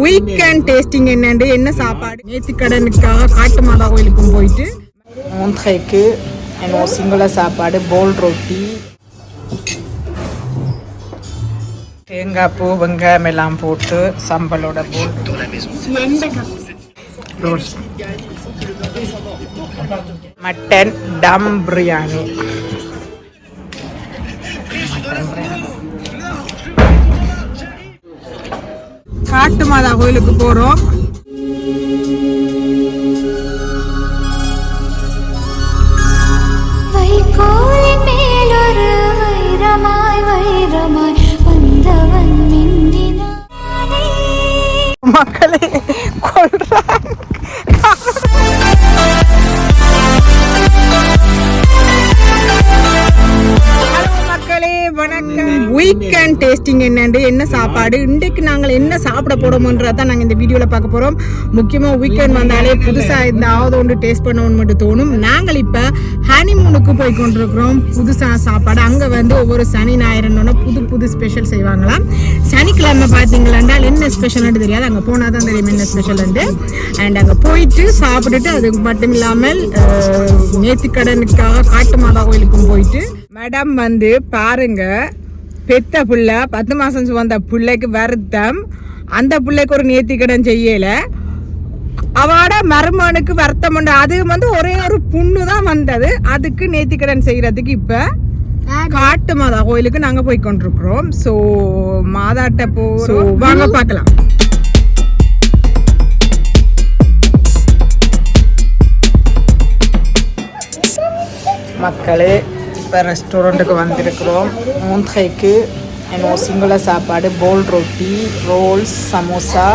Weekend tasting என்ன சாப்பாடு நேத்திக்கடனுக்காக காட்டு மாதா கோயிலுக்கும் போயிட்டு மூன்றைக்கு என்ன சிங்கள சாப்பாடு போல் ரொட்டி தேங்காய் பூ வெங்காயம் எல்லாம் போட்டு சம்பளோட போல் மட்டன் டம் பிரியாணி காட்டு மாதா கோயிலுக்கு போறோம். மக்களே கொல்றாங்க. வணக்கம். வீக்கெண்ட் டேஸ்டிங் என்ன சாப்பாடு இன்றைக்கு நாங்கள் என்ன சாப்பிட போறோம்ன்றதான் நாங்கள் இந்த வீடியோவில் பார்க்க போறோம். முக்கியமாக வீக்கெண்ட் வந்தாலே புதுசாக ஏதாவது ஒன்று டேஸ்ட் பண்ணணும்னு மட்டும் தோணும். நாங்கள் இப்போ ஹனிமூனுக்கு போய் கொண்டிருக்கிறோம். புதுசாக சாப்பாடு அங்கே வந்து ஒவ்வொரு சனி ஞாயிறுன்னு புது ஸ்பெஷல் செய்வாங்களாம். சனிக்கிழமை பார்த்தீங்களா என்ன ஸ்பெஷல்னு தெரியாது, அங்கே போனால் தான் தெரியும் என்ன ஸ்பெஷல்ன்ட்டு. அண்ட் அங்கே போயிட்டு சாப்பிட்டுட்டு அது மட்டும் இல்லாமல் நேத்திக்கடனுக்காக காட்டு மாதா கோயிலுக்கும் போயிட்டு மேடம் வந்து பாருங்க, பெத்த பிள்ளை 10 மாதம் வந்த பிள்ளைக்கு வருத்தம், அந்த பிள்ளைக்கு ஒரு நேர்த்திக்கடன் செய்யல, அவட மருமனுக்கு வருத்தம் உண்டு. அது வந்து ஒரே ஒரு புண்ணு தான் வந்தது, அதுக்கு நேர்த்திக்கடன் செய்யறதுக்கு இப்ப காட்டு மாதா கோயிலுக்கு நாங்க போய் கொண்டிருக்கிறோம். ஸோ மாதாட்ட வாங்க பார்க்கலாம். மக்களே இப்போ ரெஸ்டாரண்ட்டுக்கு வந்திருக்கிறோம். மூன்றைக்கு என்ன சிங்கள சாப்பாடு போல் ரொட்டி, ரோல்ஸ், சமோசா.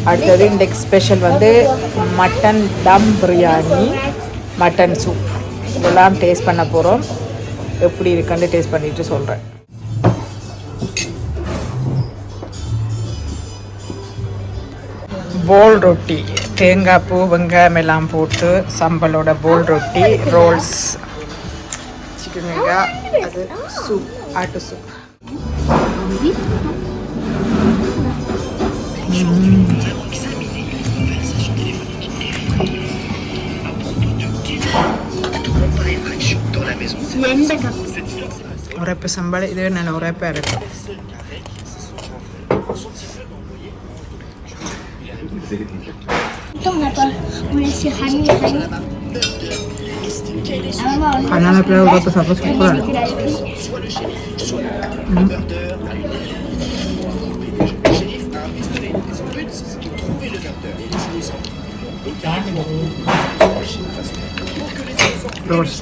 அடுத்தது இன்றைக்கு ஸ்பெஷல் வந்து மட்டன் டம் பிரியாணி, மட்டன் சூப். இதெல்லாம் டேஸ்ட் பண்ண போகிறோம். எப்படி இருக்குன்னு டேஸ்ட் பண்ணிட்டு சொல்கிறேன். போல் ரொட்டி, தேங்காய் பூ வெங்காயம் எல்லாம் போட்டு சம்பளோட போல் ரொட்டி, ரோல்ஸ், அது சூப், ஆட்டு சூப். உரைப்பு சம்பளம் இது நல்ல உரைப்பா இருக்கு. Banana play udah sampai super. Terus.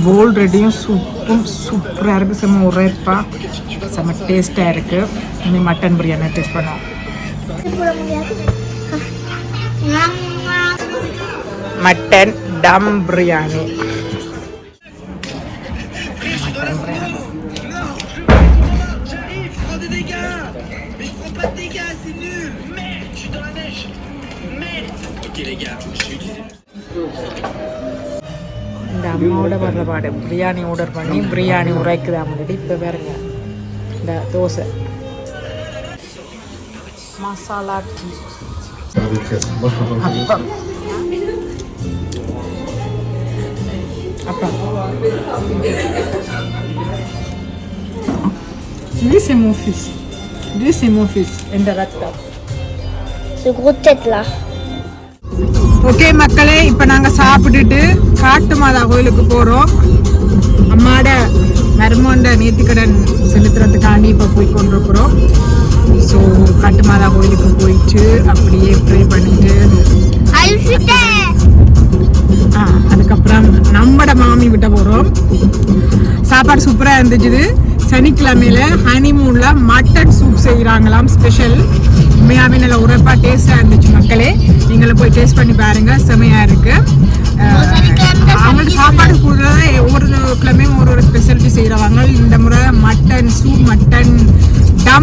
போல் ரெடியும் சூப்பும் சூப்பராக இருக்குது. செம்ம உரைப்பா, செம்ம டேஸ்ட்டாக இருக்குது. இனி மட்டன் பிரியாணி டேஸ்ட் பண்ணோம். மட்டன் டம் பிரியாணி. இந்த அம்மாவோட வர்ற பாடு பிரியாணி ஆர்டர் பண்ணி பிரியாணி உரைக்குதா முன்னாடி. இப்போ பாருங்க இந்த தோசை மசாலா டீ, அப்பம். Lui c'est mon fils. Lui c'est mon fils. இந்த ரத்தம். Ce gros tête là. Okay மக்களே, இப்போ நாங்கள் சாப்பிட்டுட்டு காட்டு மாதா கோயிலுக்கு போகிறோம். அம்மாட மருமோண்ட நேர்த்திக்கடன் செலுத்துறதுக்காண்டி இப்போ போய் கொண்டிருக்கிறோம். ஸோ காட்டு மாதா கோயிலுக்கு போயிட்டு அப்படியே ப்ரே பண்ணிட்டு அதுக்கப்புறம் நம்மட மாமி விட்ட போகிறோம். சாப்பாடு சூப்பராக இருந்துச்சு. சனிக்கிழமையில ஹனிமூன்ல மட்டன் சூப் செய்கிறாங்களாம் ஸ்பெஷல். உண்மையாகவே நல்ல உரைப்பா டேஸ்டாக இருந்துச்சு மக்களே. நீங்களும் போய் டேஸ்ட் பண்ணி பாருங்க, செமையாக இருக்கு. அவங்களுக்கு சாப்பாடு கூடுதலாக ஒவ்வொரு கிழமையும் ஒரு ஸ்பெஷாலிட்டி செய்கிறவங்க. இந்த முறை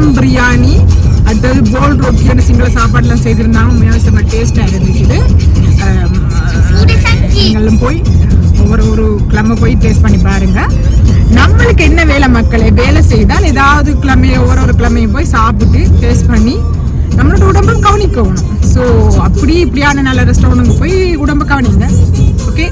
தம் பிரியாணி, அடுத்தது போல் ரொட்டியோட சிங்கள சாப்பாடுலாம் செய்திருந்தாங்க. உண்மையாக செம்ம டேஸ்டாக இருந்துச்சு. நீங்களும் போய் ஒரு கிழமை போய் டேஸ்ட் பண்ணி பாருங்க. நம்மளுக்கு என்ன வேலை மக்களை, வேலை செய்தால் ஏதாவது கிழமையை ஒரு கிழமையும் போய் சாப்பிட்டு டேஸ்ட் பண்ணி நம்மளோட உடம்பை கவனிக்கணும். ஸோ அப்படி இப்படியான நல்ல ரெஸ்டாரண்ட்டுக்கு போய் உடம்பை கவனிங்க. ஓகே,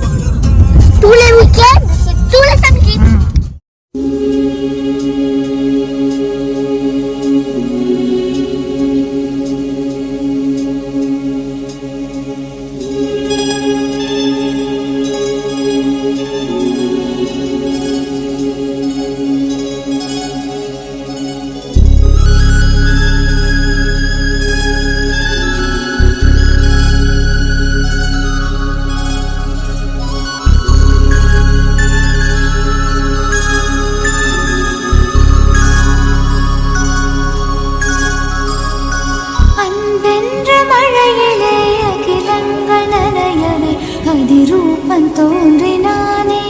அதிரூபம் தோன்றினானே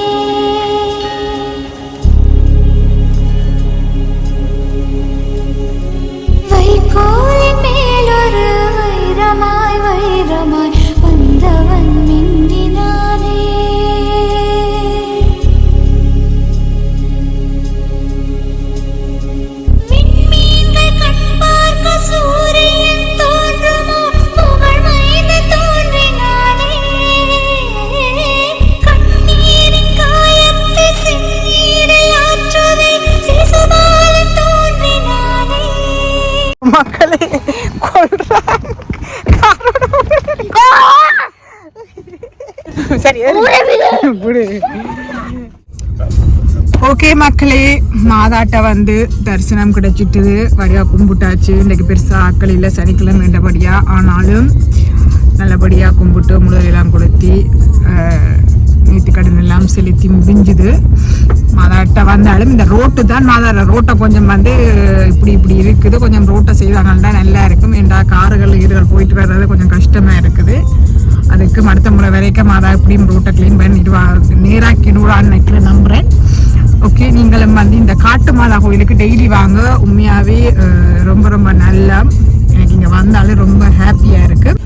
வைகோலின் மேலொரு வைரமாய் வைரமாய் வந்தவன் மின்னினானே விண்மீன்கள் கண் பார்க்க சூரியன் தோன்றுமோ புகழ் மைந்த தோன்றினானே கண்ணீரின் காயத்தை செந்நீரை ஆற்றுவே சிசுபாலன் தோன்றினானே. மக்களே சரி. ஓகே மக்களே, மாதாட்ட வந்து தரிசனம் கிடைச்சிட்டுது. வழியா கும்பிட்டாச்சு. இன்றைக்கு பெருசா ஆக்கள் இல்லை, சனிக்கிழமை என்றபடியா. ஆனாலும் நல்லபடியா கும்பிட்டு முழுவெல்லாம் கொளுத்தி நீத்து கடன் எல்லாம் செலுத்தி முடிஞ்சுது. மாதாட்ட வந்தாலும் இந்த ரோட்டு தான் மாதாட ரோட்டை கொஞ்சம் வந்து இப்படி இருக்குது. கொஞ்சம் ரோட்டை செய்வாங்கன்னா நல்லா இருக்கும். ஏண்டா கார்கள் ஈடுகள் போயிட்டு வர்றது கொஞ்சம் கஷ்டமா இருக்குது. அதுக்கு அடுத்த முறை வரைக்கும் மாதா இப்படியும் ரோட்டை கிளீன் பண்ணிடுவா, நேராக்கிடுவான்னு நினைக்கிறேன், நம்புறேன். ஓகே, நீங்களும் வந்து இந்த காட்டு மாதா கோயிலுக்கு டெய்லி வாங்க. உண்மையாகவே ரொம்ப ரொம்ப நல்லா. எனக்கு இங்கே வந்தாலே ரொம்ப ஹாப்பியாக இருக்குது.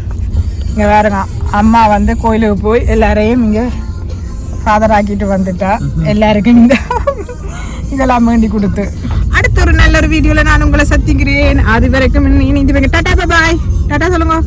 இங்கே வேறுங்க அம்மா வந்து கோயிலுக்கு போய் எல்லாரையும் இங்கே ஃபாதராக்கிட்டு வந்துட்டா. எல்லாருக்கும் இந்த இதெல்லாம் வேண்டி கொடுத்து அடுத்த ஒரு நல்ல ஒரு வீடியோவில் நான் உங்களை சந்திக்கிறேன். அது வரைக்கும் டாடா பாய். டாடா சொல்லுங்க.